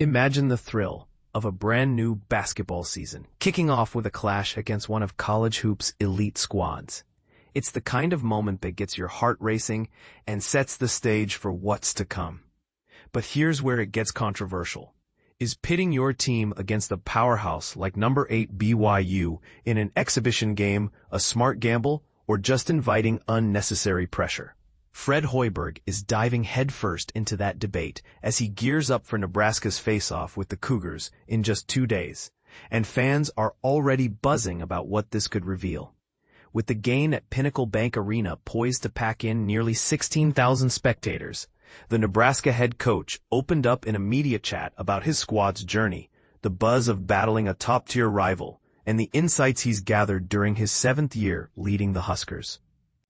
Imagine the thrill of a brand new basketball season, kicking off with a clash against one of college hoop's elite squads. It's the kind of moment that gets your heart racing and sets the stage for what's to come. But here's where it gets controversial. Is pitting your team against a powerhouse like number 8 BYU in an exhibition game a smart gamble or just inviting unnecessary pressure? Fred Hoiberg is diving headfirst into that debate as he gears up for Nebraska's face-off with the Cougars in just 2 days, and fans are already buzzing about what this could reveal. With the game at Pinnacle Bank Arena poised to pack in nearly 16,000 spectators, the Nebraska head coach opened up in a media chat about his squad's journey, the buzz of battling a top-tier rival, and the insights he's gathered during his 7th year leading the Huskers.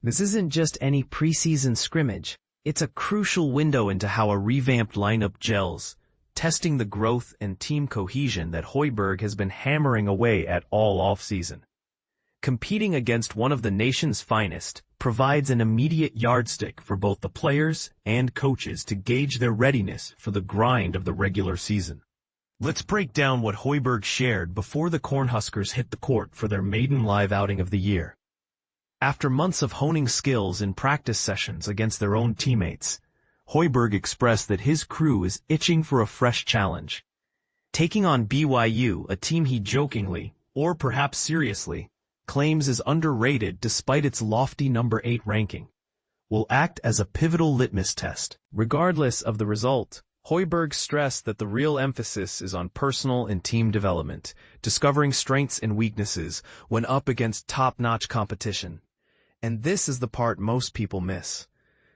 This isn't just any preseason scrimmage. It's a crucial window into how a revamped lineup gels, testing the growth and team cohesion that Hoiberg has been hammering away at all offseason. Competing against one of the nation's finest provides an immediate yardstick for both the players and coaches to gauge their readiness for the grind of the regular season. Let's break down what Hoiberg shared before the Cornhuskers hit the court for their maiden live outing of the year. After months of honing skills in practice sessions against their own teammates, Hoiberg expressed that his crew is itching for a fresh challenge. Taking on BYU, a team he jokingly, or perhaps seriously, claims is underrated despite its lofty number 8 ranking, will act as a pivotal litmus test. Regardless of the result, Hoiberg stressed that the real emphasis is on personal and team development, discovering strengths and weaknesses when up against top-notch competition. And this is the part most people miss.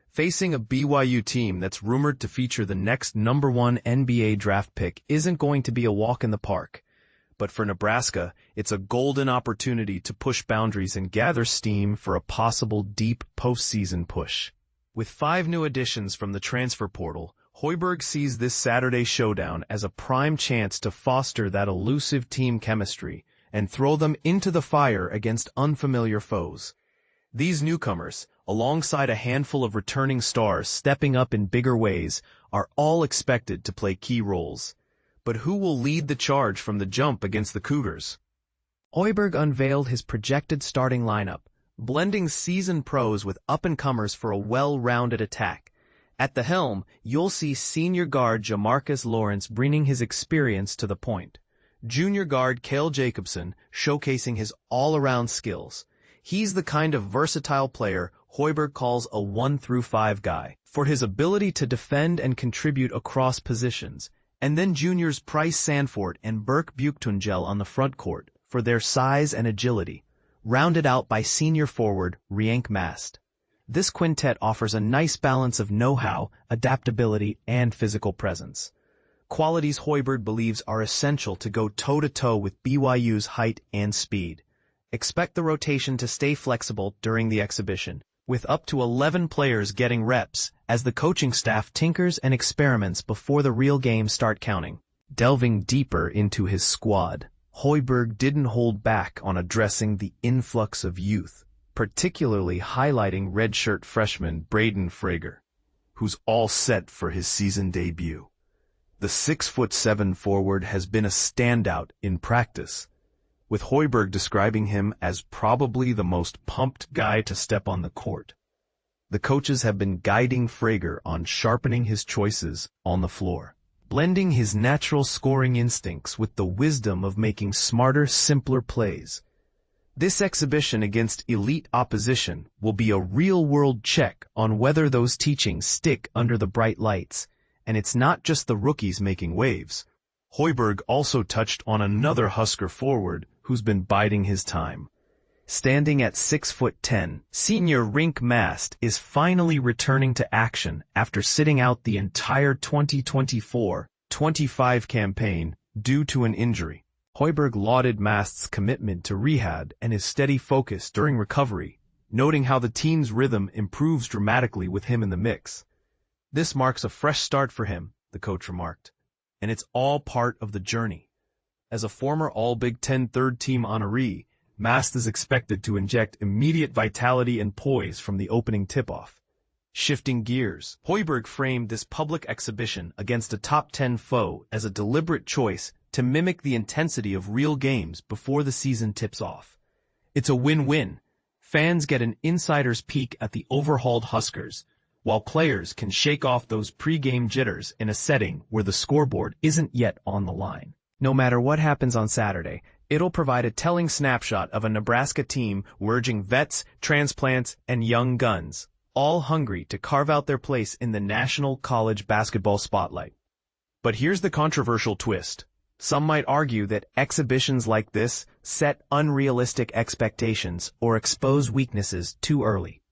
Facing a BYU team that's rumored to feature the next number 1 NBA draft pick isn't going to be a walk in the park. But for Nebraska, it's a golden opportunity to push boundaries and gather steam for a possible deep postseason push. With 5 new additions from the transfer portal, Hoiberg sees this Saturday showdown as a prime chance to foster that elusive team chemistry and throw them into the fire against unfamiliar foes. These newcomers, alongside a handful of returning stars stepping up in bigger ways, are all expected to play key roles. But who will lead the charge from the jump against the Cougars? Hoiberg unveiled his projected starting lineup, blending seasoned pros with up-and-comers for a well-rounded attack. At the helm, you'll see senior guard Jamarcus Lawrence bringing his experience to the point. Junior guard Cale Jacobsen showcasing his all-around skills. He's the kind of versatile player Hoiberg calls a 1-through-5 guy, for his ability to defend and contribute across positions. And then juniors Price Sanford and Burke Buchtungel on the front court for their size and agility, rounded out by senior forward Rienk Mast. This quintet offers a nice balance of know-how, adaptability, and physical presence. Qualities Hoiberg believes are essential to go toe-to-toe with BYU's height and speed. Expect the rotation to stay flexible during the exhibition, with up to 11 players getting reps as the coaching staff tinkers and experiments before the real games start counting. Delving deeper into his squad, Hoiberg didn't hold back on addressing the influx of youth, particularly highlighting redshirt freshman Braden Frager, who's all set for his season debut. The 6'7" forward has been a standout in practice, with Hoiberg describing him as probably the most pumped guy to step on the court. The coaches have been guiding Frager on sharpening his choices on the floor, blending his natural scoring instincts with the wisdom of making smarter, simpler plays. This exhibition against elite opposition will be a real-world check on whether those teachings stick under the bright lights, and it's not just the rookies making waves. Hoiberg also touched on another Husker forward who's been biding his time. Standing at 6'10", senior Rienk Mast is finally returning to action after sitting out the entire 2024-25 campaign due to an injury. Hoiberg lauded Mast's commitment to rehab and his steady focus during recovery, noting how the team's rhythm improves dramatically with him in the mix. This marks a fresh start for him, the coach remarked, and it's all part of the journey. As a former All-Big Ten third-team honoree, Mast is expected to inject immediate vitality and poise from the opening tip-off. Shifting gears, Hoiberg framed this public exhibition against a top 10 foe as a deliberate choice to mimic the intensity of real games before the season tips off. It's a win-win. Fans get an insider's peek at the overhauled Huskers, while players can shake off those pre-game jitters in a setting where the scoreboard isn't yet on the line. No matter what happens on Saturday, it'll provide a telling snapshot of a Nebraska team merging vets, transplants, and young guns, all hungry to carve out their place in the national college basketball spotlight. But here's the controversial twist. Some might argue that exhibitions like this set unrealistic expectations or expose weaknesses too early.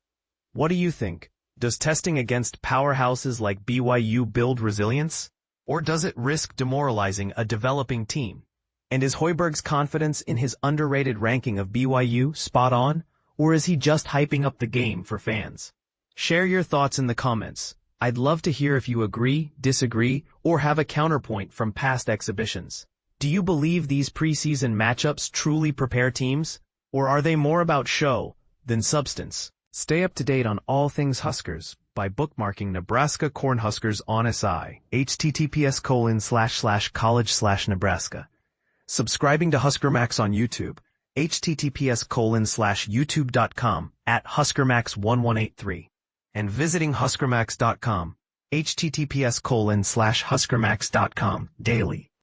What do you think? Does testing against powerhouses like BYU build resilience? Or does it risk demoralizing a developing team? And is Hoiberg's confidence in his underrated ranking of BYU spot on? Or is he just hyping up the game for fans? Share your thoughts in the comments. I'd love to hear if you agree, disagree, or have a counterpoint from past exhibitions. Do you believe these preseason matchups truly prepare teams? Or are they more about show than substance? Stay up to date on all things Huskers by bookmarking Nebraska Cornhuskers on SI, https://college/Nebraska. Subscribing to HuskerMax on YouTube, https://youtube.com/HuskerMax1183. And visiting HuskerMax.com, https://HuskerMax.com daily.